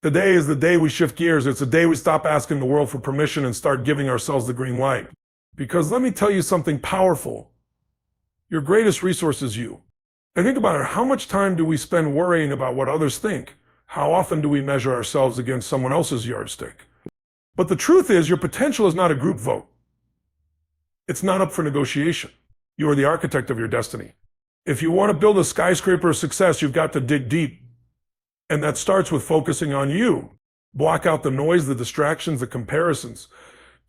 Today is the day we shift gears. It's the day we stop asking the world for permission and start giving ourselves the green light. Because let me tell you something powerful. Your greatest resource is you. And think about it. How much time do we spend worrying about what others think? How often do we measure ourselves against someone else's yardstick? But the truth is, your potential is not a group vote. It's not up for negotiation. You are the architect of your destiny. If you want to build a skyscraper of success, you've got to dig deep. And that starts with focusing on you. Block out the noise, the distractions, the comparisons.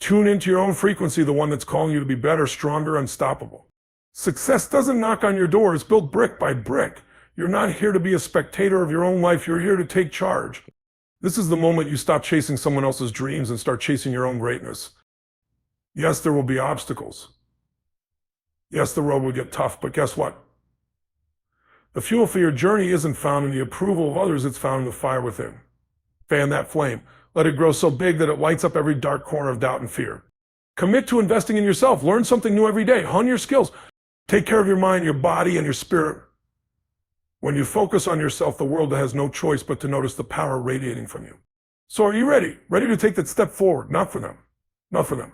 Tune into your own frequency, the one that's calling you to be better, stronger, unstoppable. Success doesn't knock on your door. It's built brick by brick. You're not here to be a spectator of your own life. You're here to take charge. This is the moment you stop chasing someone else's dreams and start chasing your own greatness. Yes, there will be obstacles. Yes, the road will get tough, but guess what? The fuel for your journey isn't found in the approval of others, it's found in the fire within. Fan that flame. Let it grow so big that it lights up every dark corner of doubt and fear. Commit to investing in yourself. Learn something new every day. Hone your skills. Take care of your mind, your body, and your spirit. When you focus on yourself, the world has no choice but to notice the power radiating from you. So are you ready? Ready to take that step forward? Not for them. Not for them.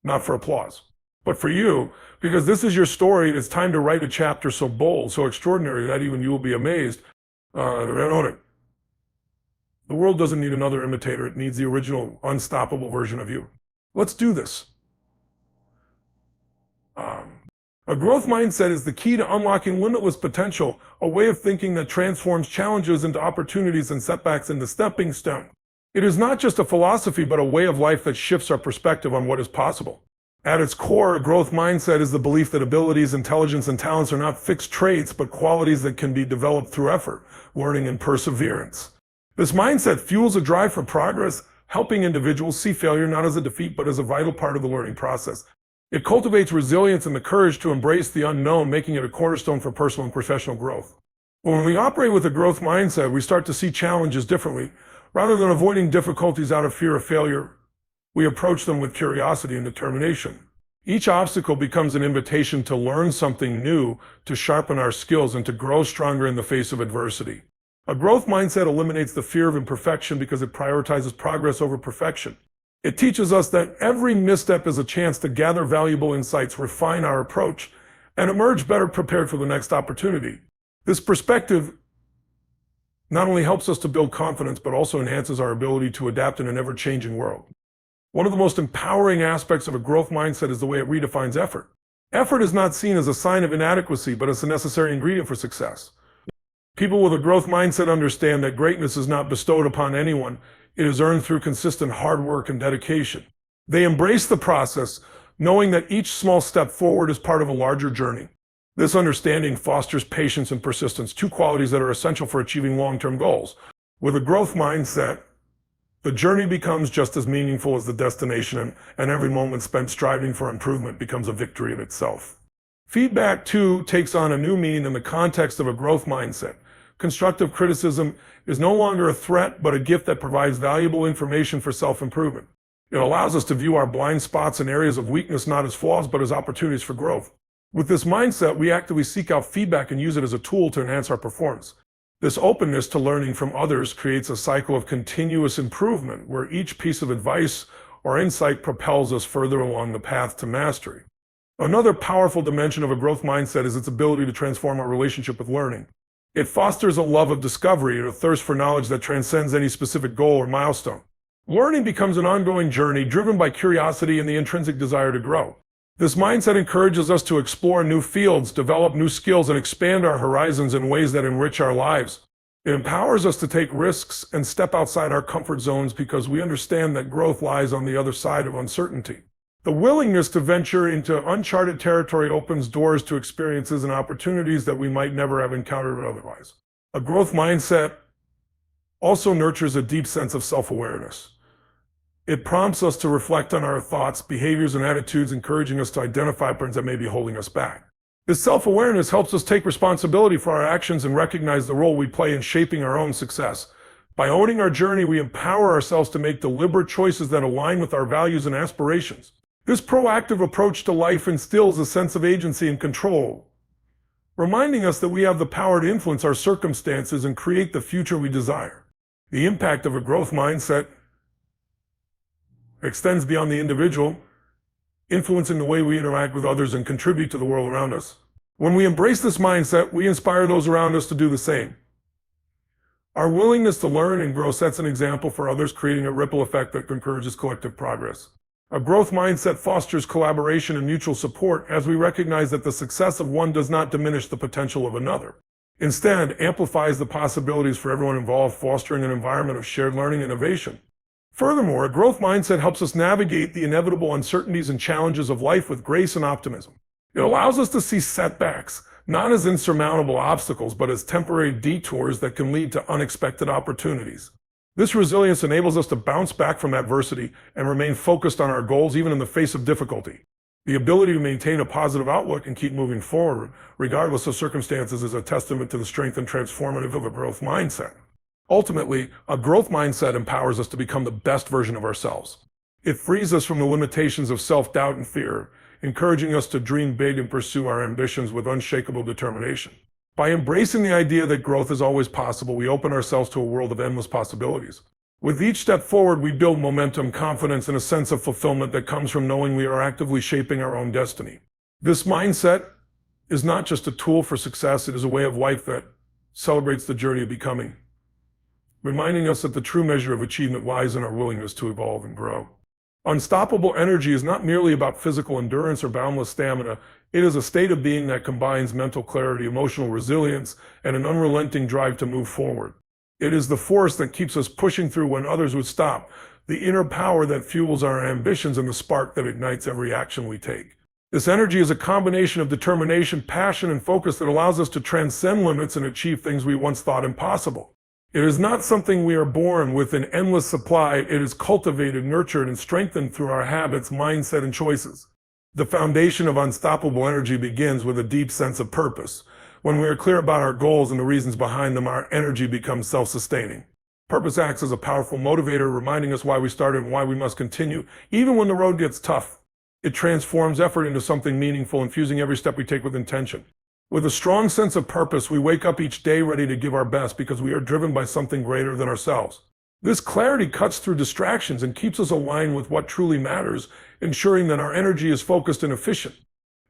Not for applause. But for you, because this is your story. It's time to write a chapter so bold, so extraordinary that even you will be amazed. The world doesn't need another imitator. It needs the original, unstoppable version of you. Let's do this. A growth mindset is the key to unlocking limitless potential, a way of thinking that transforms challenges into opportunities and setbacks into stepping stones. It is not just a philosophy, but a way of life that shifts our perspective on what is possible. At its core, a growth mindset is the belief that abilities, intelligence, and talents are not fixed traits, but qualities that can be developed through effort, learning, and perseverance. This mindset fuels a drive for progress, helping individuals see failure not as a defeat, but as a vital part of the learning process. It cultivates resilience and the courage to embrace the unknown, making it a cornerstone for personal and professional growth. When we operate with a growth mindset, we start to see challenges differently. Rather than avoiding difficulties out of fear of failure, we approach them with curiosity and determination. Each obstacle becomes an invitation to learn something new, to sharpen our skills, and to grow stronger in the face of adversity. A growth mindset eliminates the fear of imperfection because it prioritizes progress over perfection. It teaches us that every misstep is a chance to gather valuable insights, refine our approach, and emerge better prepared for the next opportunity. This perspective not only helps us to build confidence, but also enhances our ability to adapt in an ever-changing world. One of the most empowering aspects of a growth mindset is the way it redefines effort. Effort is not seen as a sign of inadequacy, but as a necessary ingredient for success. People with a growth mindset understand that greatness is not bestowed upon anyone. It is earned through consistent hard work and dedication. They embrace the process, knowing that each small step forward is part of a larger journey. This understanding fosters patience and persistence, two qualities that are essential for achieving long-term goals. With a growth mindset, the journey becomes just as meaningful as the destination, and every moment spent striving for improvement becomes a victory in itself. Feedback, too, takes on a new meaning in the context of a growth mindset. Constructive criticism is no longer a threat, but a gift that provides valuable information for self-improvement. It allows us to view our blind spots and areas of weakness not as flaws, but as opportunities for growth. With this mindset, we actively seek out feedback and use it as a tool to enhance our performance. This openness to learning from others creates a cycle of continuous improvement, where each piece of advice or insight propels us further along the path to mastery. Another powerful dimension of a growth mindset is its ability to transform our relationship with learning. It fosters a love of discovery and a thirst for knowledge that transcends any specific goal or milestone. Learning becomes an ongoing journey driven by curiosity and the intrinsic desire to grow. This mindset encourages us to explore new fields, develop new skills, and expand our horizons in ways that enrich our lives. It empowers us to take risks and step outside our comfort zones because we understand that growth lies on the other side of uncertainty. The willingness to venture into uncharted territory opens doors to experiences and opportunities that we might never have encountered otherwise. A growth mindset also nurtures a deep sense of self-awareness. It prompts us to reflect on our thoughts, behaviors, and attitudes, encouraging us to identify patterns that may be holding us back. This self-awareness helps us take responsibility for our actions and recognize the role we play in shaping our own success. By owning our journey, we empower ourselves to make deliberate choices that align with our values and aspirations. This proactive approach to life instills a sense of agency and control, reminding us that we have the power to influence our circumstances and create the future we desire. The impact of a growth mindset extends beyond the individual, influencing the way we interact with others and contribute to the world around us. When we embrace this mindset, we inspire those around us to do the same. Our willingness to learn and grow sets an example for others, creating a ripple effect that encourages collective progress. A growth mindset fosters collaboration and mutual support, as we recognize that the success of one does not diminish the potential of another. Instead, amplifies the possibilities for everyone involved, fostering an environment of shared learning and innovation. Furthermore, a growth mindset helps us navigate the inevitable uncertainties and challenges of life with grace and optimism. It allows us to see setbacks not as insurmountable obstacles, but as temporary detours that can lead to unexpected opportunities. This resilience enables us to bounce back from adversity and remain focused on our goals even in the face of difficulty. The ability to maintain a positive outlook and keep moving forward, regardless of circumstances, is a testament to the strength and transformative of a growth mindset. Ultimately, a growth mindset empowers us to become the best version of ourselves. It frees us from the limitations of self-doubt and fear, encouraging us to dream big and pursue our ambitions with unshakable determination. By embracing the idea that growth is always possible, we open ourselves to a world of endless possibilities. With each step forward, we build momentum, confidence, and a sense of fulfillment that comes from knowing we are actively shaping our own destiny. This mindset is not just a tool for success, it is a way of life that celebrates the journey of becoming, reminding us that the true measure of achievement lies in our willingness to evolve and grow. Unstoppable energy is not merely about physical endurance or boundless stamina. It is a state of being that combines mental clarity, emotional resilience, and an unrelenting drive to move forward. It is the force that keeps us pushing through when others would stop, the inner power that fuels our ambitions, and the spark that ignites every action we take. This energy is a combination of determination, passion, and focus that allows us to transcend limits and achieve things we once thought impossible. It is not something we are born with in endless supply. It is cultivated, nurtured, and strengthened through our habits, mindset, and choices. The foundation of unstoppable energy begins with a deep sense of purpose. When we are clear about our goals and the reasons behind them, our energy becomes self-sustaining. Purpose acts as a powerful motivator, reminding us why we started and why we must continue, even when the road gets tough. It transforms effort into something meaningful, infusing every step we take with intention. With a strong sense of purpose, we wake up each day ready to give our best because we are driven by something greater than ourselves. This clarity cuts through distractions and keeps us aligned with what truly matters, ensuring that our energy is focused and efficient.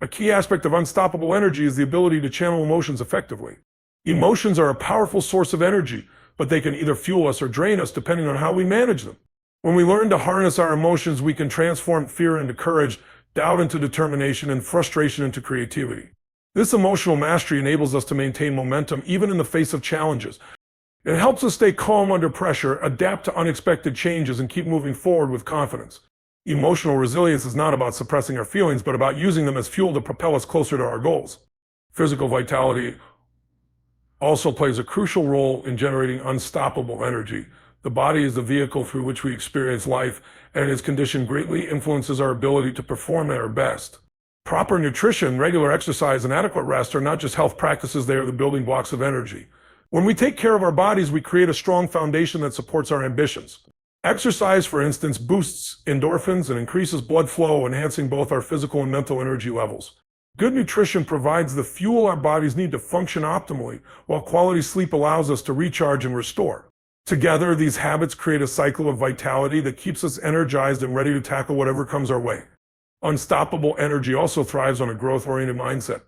A key aspect of unstoppable energy is the ability to channel emotions effectively. Emotions are a powerful source of energy, but they can either fuel us or drain us depending on how we manage them. When we learn to harness our emotions, we can transform fear into courage, doubt into determination, and frustration into creativity. This emotional mastery enables us to maintain momentum even in the face of challenges. It helps us stay calm under pressure, adapt to unexpected changes, and keep moving forward with confidence. Emotional resilience is not about suppressing our feelings, but about using them as fuel to propel us closer to our goals. Physical vitality also plays a crucial role in generating unstoppable energy. The body is the vehicle through which we experience life, and its condition greatly influences our ability to perform at our best. Proper nutrition, regular exercise, and adequate rest are not just health practices, they are the building blocks of energy. When we take care of our bodies, we create a strong foundation that supports our ambitions. Exercise, for instance, boosts endorphins and increases blood flow, enhancing both our physical and mental energy levels. Good nutrition provides the fuel our bodies need to function optimally, while quality sleep allows us to recharge and restore. Together, these habits create a cycle of vitality that keeps us energized and ready to tackle whatever comes our way. Unstoppable energy also thrives on a growth-oriented mindset.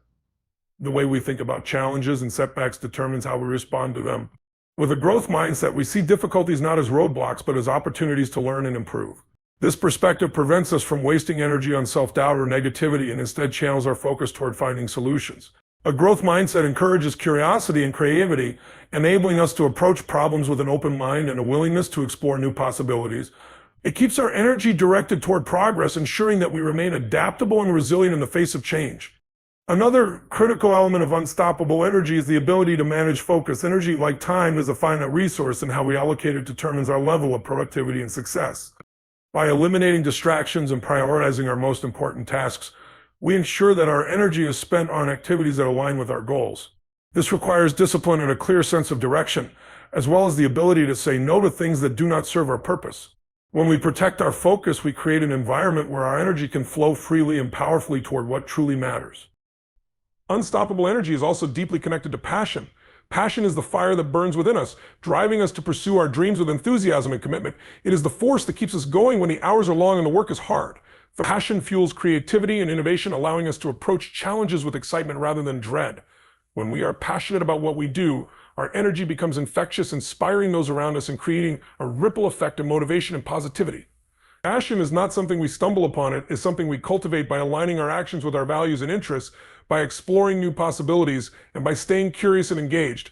The way we think about challenges and setbacks determines how we respond to them. With a growth mindset, we see difficulties not as roadblocks, but as opportunities to learn and improve. This perspective prevents us from wasting energy on self-doubt or negativity and instead channels our focus toward finding solutions. A growth mindset encourages curiosity and creativity, enabling us to approach problems with an open mind and a willingness to explore new possibilities. It keeps our energy directed toward progress, ensuring that we remain adaptable and resilient in the face of change. Another critical element of unstoppable energy is the ability to manage focus. Energy, like time, is a finite resource, and how we allocate it determines our level of productivity and success. By eliminating distractions and prioritizing our most important tasks, we ensure that our energy is spent on activities that align with our goals. This requires discipline and a clear sense of direction, as well as the ability to say no to things that do not serve our purpose. When we protect our focus, we create an environment where our energy can flow freely and powerfully toward what truly matters. Unstoppable energy is also deeply connected to passion. Passion is the fire that burns within us, driving us to pursue our dreams with enthusiasm and commitment. It is the force that keeps us going when the hours are long and the work is hard. Passion fuels creativity and innovation, allowing us to approach challenges with excitement rather than dread. When we are passionate about what we do, our energy becomes infectious, inspiring those around us and creating a ripple effect of motivation and positivity. Passion is not something we stumble upon, it is something we cultivate by aligning our actions with our values and interests, by exploring new possibilities, and by staying curious and engaged.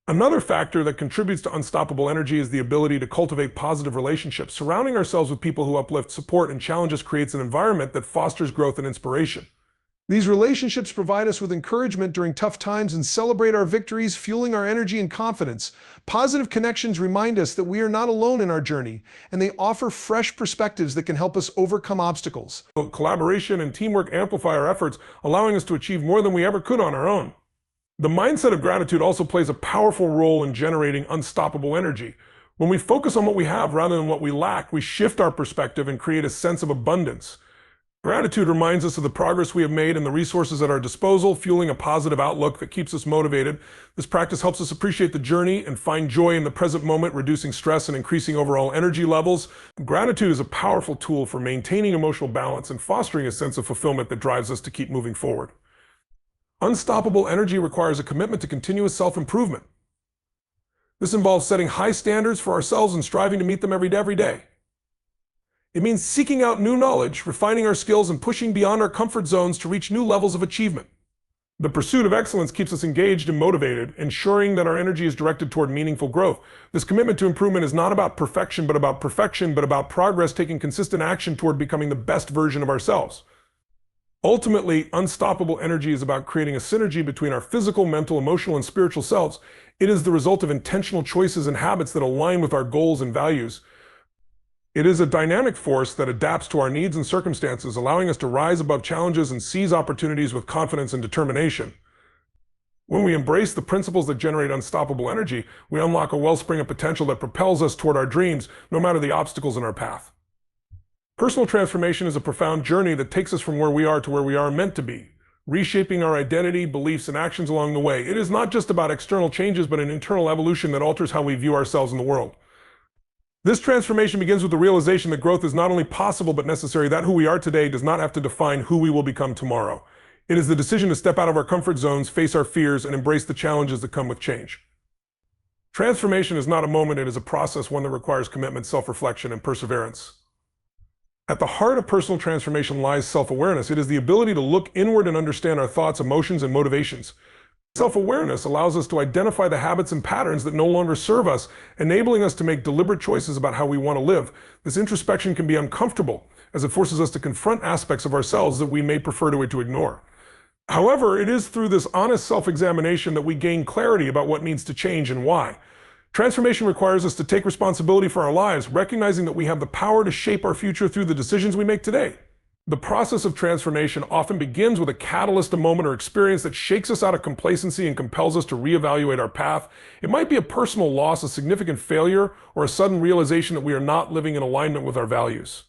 Another factor that contributes to unstoppable energy is the ability to cultivate positive relationships. Surrounding ourselves with people who uplift, support, and challenge us creates an environment that fosters growth and inspiration. These relationships provide us with encouragement during tough times and celebrate our victories, fueling our energy and confidence. Positive connections remind us that we are not alone in our journey, and they offer fresh perspectives that can help us overcome obstacles. Collaboration and teamwork amplify our efforts, allowing us to achieve more than we ever could on our own. The mindset of gratitude also plays a powerful role in generating unstoppable energy. When we focus on what we have rather than what we lack, we shift our perspective and create a sense of abundance. Gratitude reminds us of the progress we have made and the resources at our disposal, fueling a positive outlook that keeps us motivated. This practice helps us appreciate the journey and find joy in the present moment, reducing stress and increasing overall energy levels. Gratitude is a powerful tool for maintaining emotional balance and fostering a sense of fulfillment that drives us to keep moving forward. Unstoppable energy requires a commitment to continuous self-improvement. This involves setting high standards for ourselves and striving to meet them every day. It means seeking out new knowledge, refining our skills, and pushing beyond our comfort zones to reach new levels of achievement. The pursuit of excellence keeps us engaged and motivated, ensuring that our energy is directed toward meaningful growth. This commitment to improvement is not about perfection, but about progress, taking consistent action toward becoming the best version of ourselves. Ultimately, unstoppable energy is about creating a synergy between our physical, mental, emotional, and spiritual selves. It is the result of intentional choices and habits that align with our goals and values. It is a dynamic force that adapts to our needs and circumstances, allowing us to rise above challenges and seize opportunities with confidence and determination. When we embrace the principles that generate unstoppable energy, we unlock a wellspring of potential that propels us toward our dreams, no matter the obstacles in our path. Personal transformation is a profound journey that takes us from where we are to where we are meant to be, reshaping our identity, beliefs, and actions along the way. It is not just about external changes, but an internal evolution that alters how we view ourselves in the world. This transformation begins with the realization that growth is not only possible but necessary, that who we are today does not have to define who we will become tomorrow. It is the decision to step out of our comfort zones, face our fears, and embrace the challenges that come with change. Transformation is not a moment, it is a process, one that requires commitment, self-reflection, and perseverance. At the heart of personal transformation lies self-awareness. It is the ability to look inward and understand our thoughts, emotions, and motivations. Self-awareness allows us to identify the habits and patterns that no longer serve us, enabling us to make deliberate choices about how we want to live. This introspection can be uncomfortable, as it forces us to confront aspects of ourselves that we may prefer to ignore. However, it is through this honest self-examination that we gain clarity about what needs to change and why. Transformation requires us to take responsibility for our lives, recognizing that we have the power to shape our future through the decisions we make today. The process of transformation often begins with a catalyst, a moment or experience that shakes us out of complacency and compels us to reevaluate our path. It might be a personal loss, a significant failure, or a sudden realization that we are not living in alignment with our values.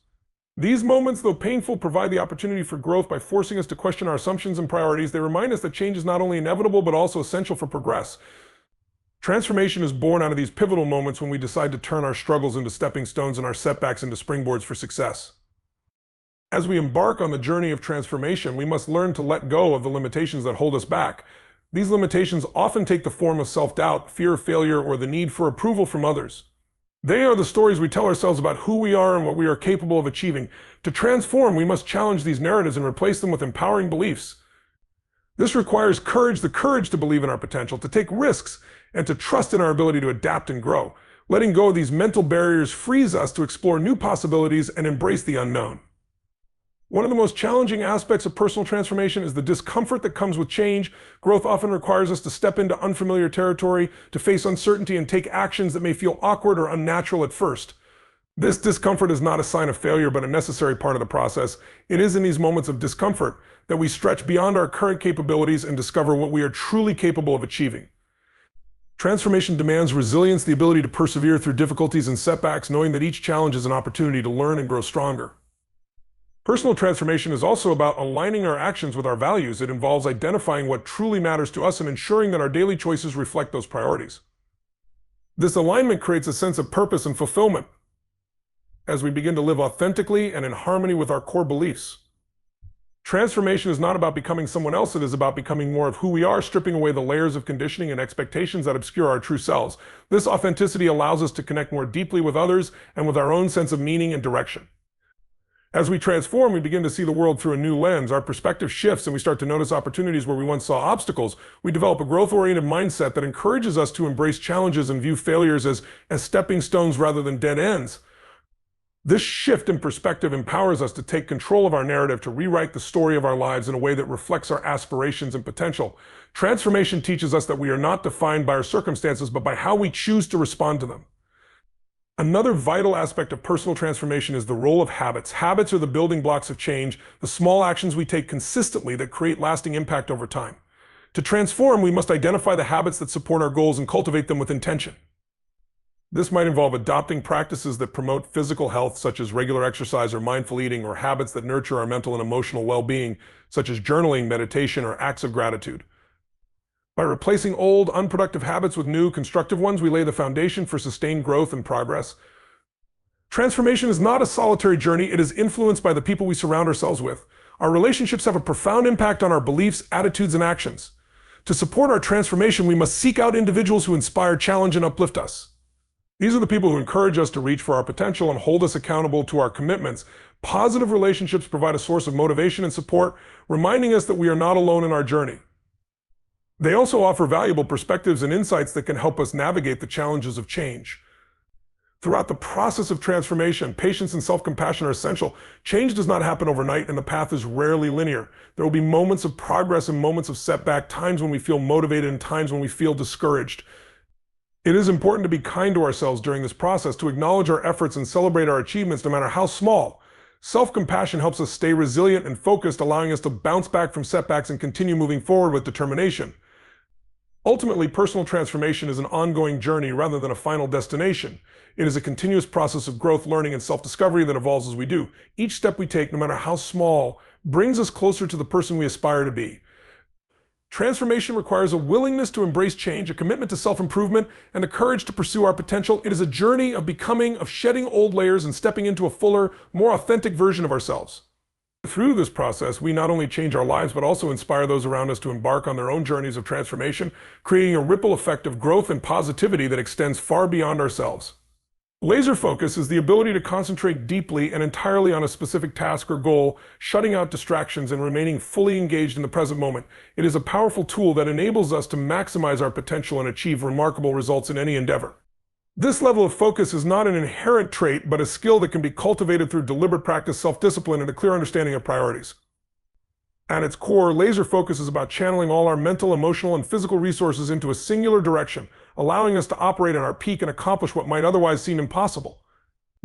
These moments, though painful, provide the opportunity for growth by forcing us to question our assumptions and priorities. They remind us that change is not only inevitable, but also essential for progress. Transformation is born out of these pivotal moments when we decide to turn our struggles into stepping stones and our setbacks into springboards for success. As we embark on the journey of transformation, we must learn to let go of the limitations that hold us back. These limitations often take the form of self-doubt, fear of failure, or the need for approval from others. They are the stories we tell ourselves about who we are and what we are capable of achieving. To transform, we must challenge these narratives and replace them with empowering beliefs. This requires courage, the courage to believe in our potential, to take risks, and to trust in our ability to adapt and grow. Letting go of these mental barriers frees us to explore new possibilities and embrace the unknown. One of the most challenging aspects of personal transformation is the discomfort that comes with change. Growth often requires us to step into unfamiliar territory, to face uncertainty and take actions that may feel awkward or unnatural at first. This discomfort is not a sign of failure, but a necessary part of the process. It is in these moments of discomfort that we stretch beyond our current capabilities and discover what we are truly capable of achieving. Transformation demands resilience, the ability to persevere through difficulties and setbacks, knowing that each challenge is an opportunity to learn and grow stronger. Personal transformation is also about aligning our actions with our values. It involves identifying what truly matters to us and ensuring that our daily choices reflect those priorities. This alignment creates a sense of purpose and fulfillment as we begin to live authentically and in harmony with our core beliefs. Transformation is not about becoming someone else, it is about becoming more of who we are, stripping away the layers of conditioning and expectations that obscure our true selves. This authenticity allows us to connect more deeply with others and with our own sense of meaning and direction. As we transform, we begin to see the world through a new lens. Our perspective shifts and we start to notice opportunities where we once saw obstacles. We develop a growth-oriented mindset that encourages us to embrace challenges and view failures as stepping stones rather than dead ends. This shift in perspective empowers us to take control of our narrative, to rewrite the story of our lives in a way that reflects our aspirations and potential. Transformation teaches us that we are not defined by our circumstances, but by how we choose to respond to them. Another vital aspect of personal transformation is the role of habits. Habits are the building blocks of change, the small actions we take consistently that create lasting impact over time. To transform, we must identify the habits that support our goals and cultivate them with intention. This might involve adopting practices that promote physical health, such as regular exercise or mindful eating, or habits that nurture our mental and emotional well-being, such as journaling, meditation, or acts of gratitude. By replacing old, unproductive habits with new, constructive ones, we lay the foundation for sustained growth and progress. Transformation is not a solitary journey, it is influenced by the people we surround ourselves with. Our relationships have a profound impact on our beliefs, attitudes, and actions. To support our transformation, we must seek out individuals who inspire, challenge, and uplift us. These are the people who encourage us to reach for our potential and hold us accountable to our commitments. Positive relationships provide a source of motivation and support, reminding us that we are not alone in our journey. They also offer valuable perspectives and insights that can help us navigate the challenges of change. Throughout the process of transformation, patience and self-compassion are essential. Change does not happen overnight, and the path is rarely linear. There will be moments of progress and moments of setback, times when we feel motivated and times when we feel discouraged. It is important to be kind to ourselves during this process, to acknowledge our efforts and celebrate our achievements, no matter how small. Self-compassion helps us stay resilient and focused, allowing us to bounce back from setbacks and continue moving forward with determination. Ultimately, personal transformation is an ongoing journey rather than a final destination. It is a continuous process of growth, learning, and self-discovery that evolves as we do. Each step we take, no matter how small, brings us closer to the person we aspire to be. Transformation requires a willingness to embrace change, a commitment to self-improvement, and the courage to pursue our potential. It is a journey of becoming, of shedding old layers and stepping into a fuller, more authentic version of ourselves. Through this process, we not only change our lives, but also inspire those around us to embark on their own journeys of transformation, creating a ripple effect of growth and positivity that extends far beyond ourselves. Laser focus is the ability to concentrate deeply and entirely on a specific task or goal, shutting out distractions and remaining fully engaged in the present moment. It is a powerful tool that enables us to maximize our potential and achieve remarkable results in any endeavor. This level of focus is not an inherent trait, but a skill that can be cultivated through deliberate practice, self-discipline, and a clear understanding of priorities. At its core, laser focus is about channeling all our mental, emotional, and physical resources into a singular direction, allowing us to operate at our peak and accomplish what might otherwise seem impossible.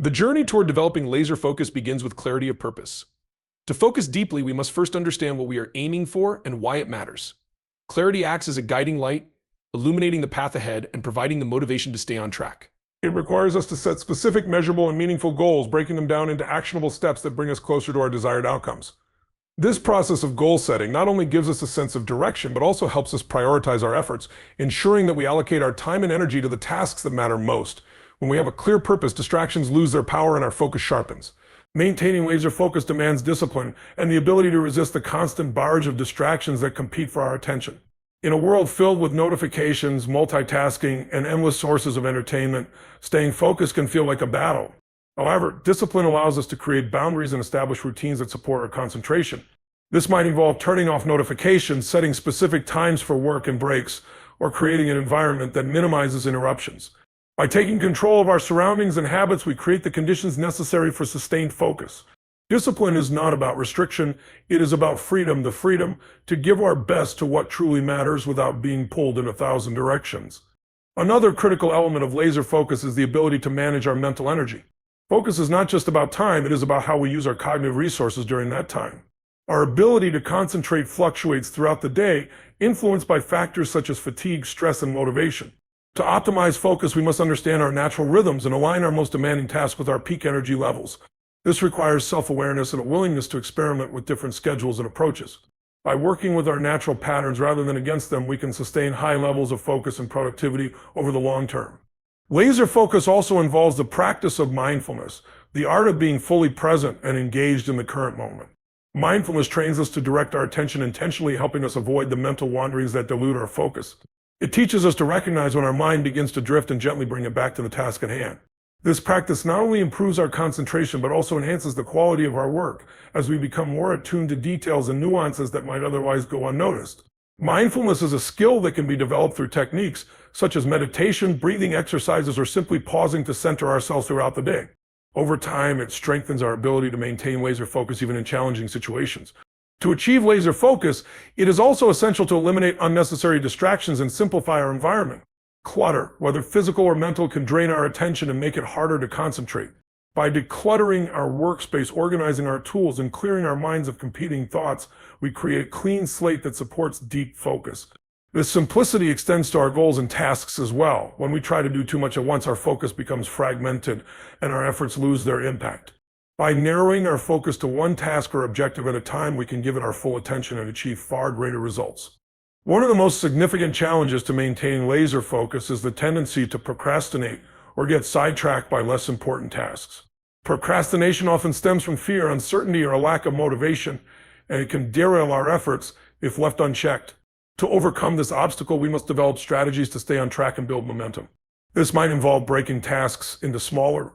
The journey toward developing laser focus begins with clarity of purpose. To focus deeply, we must first understand what we are aiming for and why it matters. Clarity acts as a guiding light, illuminating the path ahead and providing the motivation to stay on track. It requires us to set specific, measurable, and meaningful goals, breaking them down into actionable steps that bring us closer to our desired outcomes. This process of goal setting not only gives us a sense of direction, but also helps us prioritize our efforts, ensuring that we allocate our time and energy to the tasks that matter most. When we have a clear purpose, distractions lose their power and our focus sharpens. Maintaining laser focus demands discipline and the ability to resist the constant barrage of distractions that compete for our attention. In a world filled with notifications, multitasking, and endless sources of entertainment, staying focused can feel like a battle. However, discipline allows us to create boundaries and establish routines that support our concentration. This might involve turning off notifications, setting specific times for work and breaks, or creating an environment that minimizes interruptions. By taking control of our surroundings and habits, we create the conditions necessary for sustained focus. Discipline is not about restriction, it is about freedom, the freedom to give our best to what truly matters without being pulled in 1,000 directions. Another critical element of laser focus is the ability to manage our mental energy. Focus is not just about time, it is about how we use our cognitive resources during that time. Our ability to concentrate fluctuates throughout the day, influenced by factors such as fatigue, stress, and motivation. To optimize focus, we must understand our natural rhythms and align our most demanding tasks with our peak energy levels. This requires self-awareness and a willingness to experiment with different schedules and approaches. By working with our natural patterns rather than against them, we can sustain high levels of focus and productivity over the long term. Laser focus also involves the practice of mindfulness, the art of being fully present and engaged in the current moment. Mindfulness trains us to direct our attention intentionally, helping us avoid the mental wanderings that dilute our focus. It teaches us to recognize when our mind begins to drift and gently bring it back to the task at hand. This practice not only improves our concentration, but also enhances the quality of our work as we become more attuned to details and nuances that might otherwise go unnoticed. Mindfulness is a skill that can be developed through techniques such as meditation, breathing exercises, or simply pausing to center ourselves throughout the day. Over time, it strengthens our ability to maintain laser focus even in challenging situations. To achieve laser focus, it is also essential to eliminate unnecessary distractions and simplify our environment. Clutter, whether physical or mental, can drain our attention and make it harder to concentrate. By decluttering our workspace, organizing our tools, and clearing our minds of competing thoughts, we create a clean slate that supports deep focus. This simplicity extends to our goals and tasks as well. When we try to do too much at once, our focus becomes fragmented and our efforts lose their impact. By narrowing our focus to one task or objective at a time, we can give it our full attention and achieve far greater results. One of the most significant challenges to maintaining laser focus is the tendency to procrastinate or get sidetracked by less important tasks. Procrastination often stems from fear, uncertainty, or a lack of motivation, and it can derail our efforts if left unchecked. To overcome this obstacle, we must develop strategies to stay on track and build momentum. This might involve breaking tasks into smaller,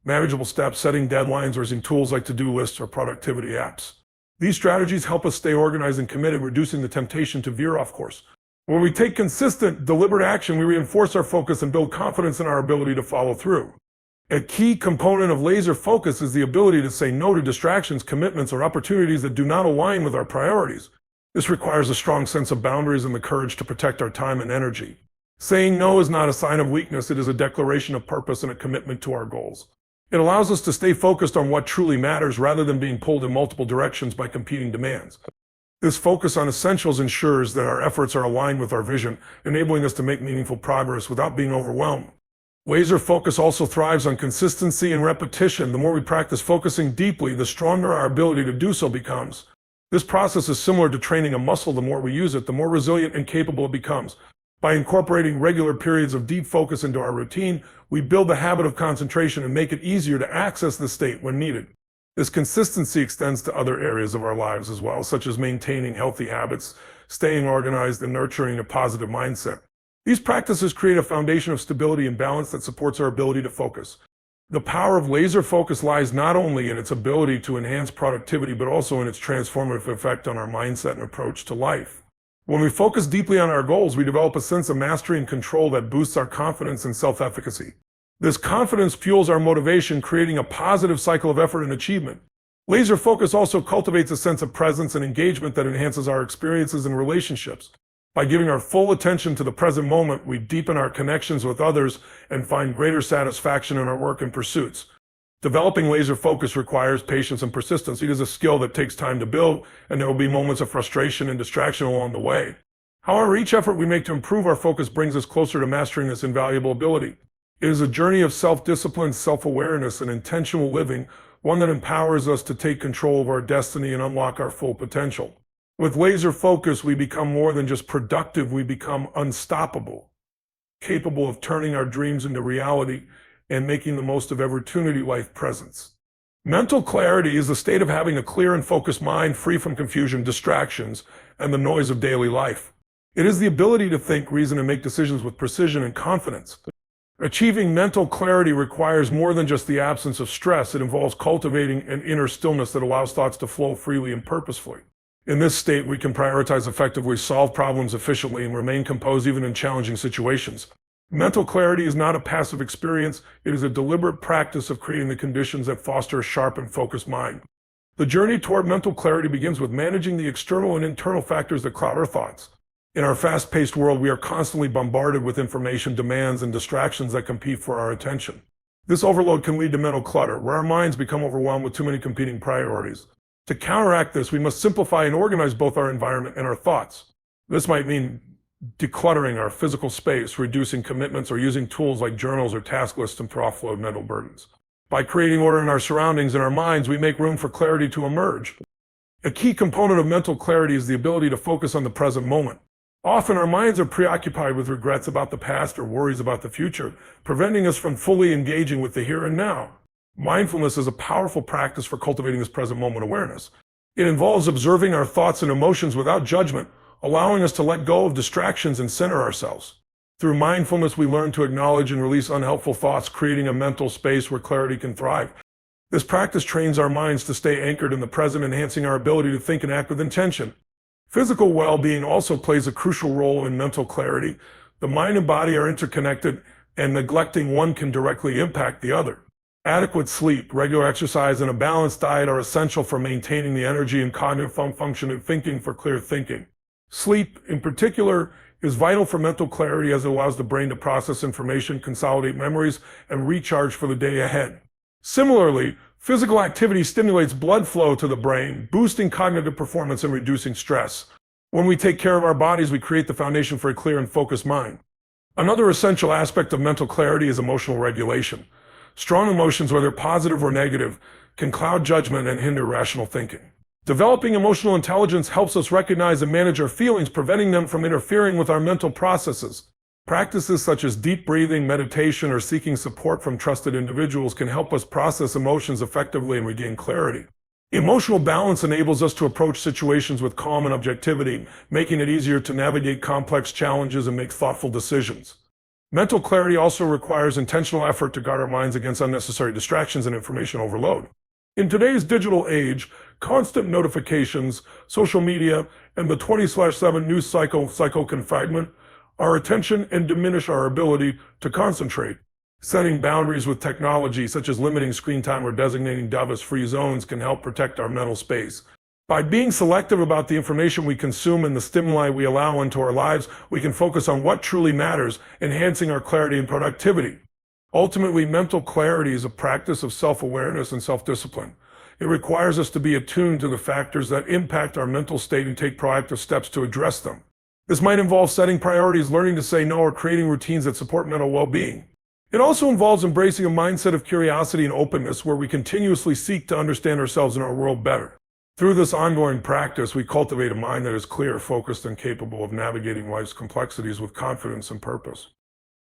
manageable steps, setting deadlines, or using tools like to-do lists or productivity apps. These strategies help us stay organized and committed, reducing the temptation to veer off course. When we take consistent, deliberate action, we reinforce our focus and build confidence in our ability to follow through. A key component of laser focus is the ability to say no to distractions, commitments, or opportunities that do not align with our priorities. This requires a strong sense of boundaries and the courage to protect our time and energy. Saying no is not a sign of weakness, it is a declaration of purpose and a commitment to our goals. It allows us to stay focused on what truly matters rather than being pulled in multiple directions by competing demands. This focus on essentials ensures that our efforts are aligned with our vision, enabling us to make meaningful progress without being overwhelmed. Laser focus also thrives on consistency and repetition. The more we practice focusing deeply, the stronger our ability to do so becomes. This process is similar to training a muscle. The more we use it, the more resilient and capable it becomes. By incorporating regular periods of deep focus into our routine, we build the habit of concentration and make it easier to access the state when needed. This consistency extends to other areas of our lives as well, such as maintaining healthy habits, staying organized, and nurturing a positive mindset. These practices create a foundation of stability and balance that supports our ability to focus. The power of laser focus lies not only in its ability to enhance productivity, but also in its transformative effect on our mindset and approach to life. When we focus deeply on our goals, we develop a sense of mastery and control that boosts our confidence and self-efficacy. This confidence fuels our motivation, creating a positive cycle of effort and achievement. Laser focus also cultivates a sense of presence and engagement that enhances our experiences and relationships. By giving our full attention to the present moment, we deepen our connections with others and find greater satisfaction in our work and pursuits. Developing laser focus requires patience and persistence. It is a skill that takes time to build, and there will be moments of frustration and distraction along the way. However, each effort we make to improve our focus brings us closer to mastering this invaluable ability. It is a journey of self-discipline, self-awareness, and intentional living, one that empowers us to take control of our destiny and unlock our full potential. With laser focus, we become more than just productive, we become unstoppable, capable of turning our dreams into reality and making the most of every opportunity life presents. Mental clarity is the state of having a clear and focused mind, free from confusion, distractions, and the noise of daily life. It is the ability to think, reason, and make decisions with precision and confidence. Achieving mental clarity requires more than just the absence of stress. It involves cultivating an inner stillness that allows thoughts to flow freely and purposefully. In this state, we can prioritize effectively, solve problems efficiently, and remain composed even in challenging situations. Mental clarity is not a passive experience. It is a deliberate practice of creating the conditions that foster a sharp and focused mind. The journey toward mental clarity begins with managing the external and internal factors that cloud our thoughts. In our fast-paced world, we are constantly bombarded with information, demands, and distractions that compete for our attention. This overload can lead to mental clutter, where our minds become overwhelmed with too many competing priorities. To counteract this, we must simplify and organize both our environment and our thoughts. This might mean decluttering our physical space, reducing commitments, or using tools like journals or task lists to offload mental burdens. By creating order in our surroundings and our minds, we make room for clarity to emerge. A key component of mental clarity is the ability to focus on the present moment. Often our minds are preoccupied with regrets about the past or worries about the future, preventing us from fully engaging with the here and now. Mindfulness is a powerful practice for cultivating this present moment awareness. It involves observing our thoughts and emotions without judgment, allowing us to let go of distractions and center ourselves. Through mindfulness, we learn to acknowledge and release unhelpful thoughts, creating a mental space where clarity can thrive. This practice trains our minds to stay anchored in the present, enhancing our ability to think and act with intention. Physical well-being also plays a crucial role in mental clarity. The mind and body are interconnected, and neglecting one can directly impact the other. Adequate sleep, regular exercise, and a balanced diet are essential for maintaining the energy and cognitive function and thinking for clear thinking. Sleep, in particular, is vital for mental clarity as it allows the brain to process information, consolidate memories, and recharge for the day ahead. Similarly, physical activity stimulates blood flow to the brain, boosting cognitive performance and reducing stress. When we take care of our bodies, we create the foundation for a clear and focused mind. Another essential aspect of mental clarity is emotional regulation. Strong emotions, whether positive or negative, can cloud judgment and hinder rational thinking. Developing emotional intelligence helps us recognize and manage our feelings, preventing them from interfering with our mental processes. Practices such as deep breathing, meditation, or seeking support from trusted individuals can help us process emotions effectively and regain clarity. Emotional balance enables us to approach situations with calm and objectivity, making it easier to navigate complex challenges and make thoughtful decisions. Mental clarity also requires intentional effort to guard our minds against unnecessary distractions and information overload. In today's digital age, constant notifications, social media, and the 24/7 news cycle confinement our attention and diminish our ability to concentrate. Setting boundaries with technology, such as limiting screen time or designating device-free zones, can help protect our mental space. By being selective about the information we consume and the stimuli we allow into our lives, we can focus on what truly matters, enhancing our clarity and productivity. Ultimately, mental clarity is a practice of self-awareness and self-discipline. It requires us to be attuned to the factors that impact our mental state and take proactive steps to address them. This might involve setting priorities, learning to say no, or creating routines that support mental well-being. It also involves embracing a mindset of curiosity and openness where we continuously seek to understand ourselves and our world better. Through this ongoing practice, we cultivate a mind that is clear, focused, and capable of navigating life's complexities with confidence and purpose.